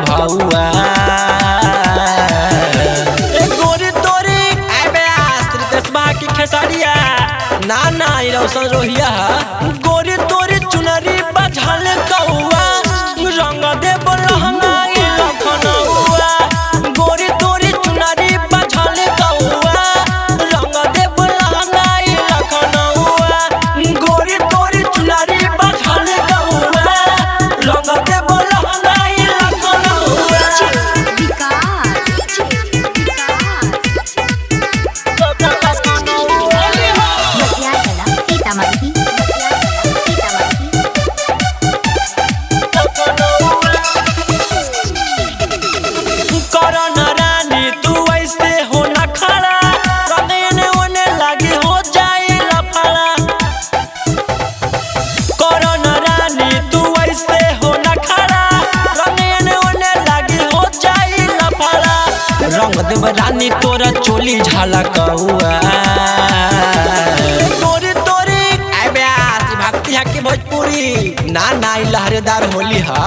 भौआ गोरी तोरी आबे आश्रितस्मा की खेसारिया ना ना रौशन रोहिया गोरी तोरी चुनरी बझल कौआ रंग दे लहंगाई लखनऊआ गोरी तोरी चुनरी बझल कौआ रंग दे लहंगाई लखनऊआ गोरी तोरी चुनरी बझल कौआ रंग दे लहंगाई लखनऊआ रंग देव रानी तोरा चोली झलकौआ तोरी तोरी आबे भक्ति हकी भोजपुरी ना ना लहरेदार होली हा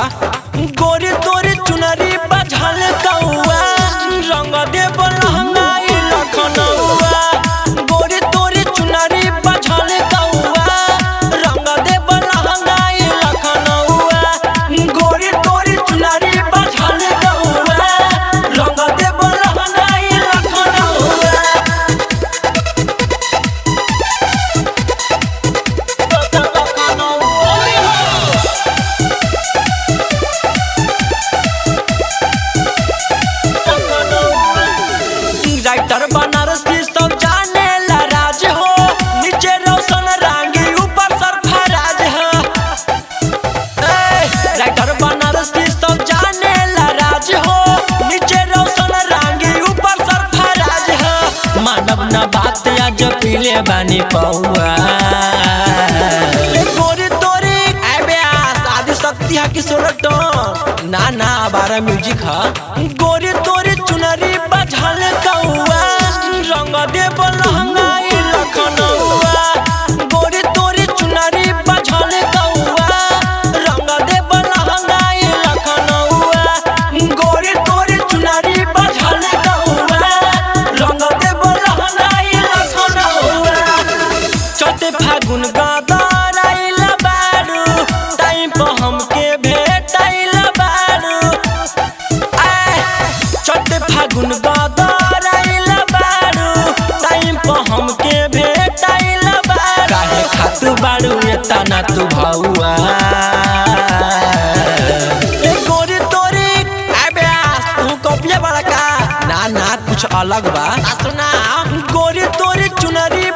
गोरी तोरी चुनरी बझल कौआ रंग देव लहंगाई लखनऊआ गोरी तोरी चुनरी बझल कौआ रंग देव लहंगाई लखनऊआ गोरी तोरी चुनरी बझल कौआ रंग देव राइटर बनारसी सब जाने ला राज हो नीचे रोशन रांगी ऊपर सरफराज हो राइटर बनारसी सब जाने ला राज हो नीचे रोशन रांगी ऊपर सरफराज हो मानव न बात आज पीले बानी पौआ गोरी तोरी आबे आदि शक्ति हा की सोनटो ना ना 12 म्यूजिक हा गोरी तोरी चुनरी बझल कौआ रंग देव लहंगाई लखनऊआ गोरी तोरी चुनरी बझल कौआ रंग देव लहंगाई लखनऊआ गोरी तोरी चुनरी बझल कौआ रंग देव लहंगाई लखनऊआ चौथे फागुन गदर आइल बारू टाइम पर हमके भेटैल बारू चौथे फागुन गदर आइल बारू टाइम पर हमके भेटैल बारू काहे खातू बारू एतना तू भौआ गोरी तोरी आबे तू कॉपिया बड़ा का ना ना कुछ अलग बा सुना गोरी तोरी चुनरी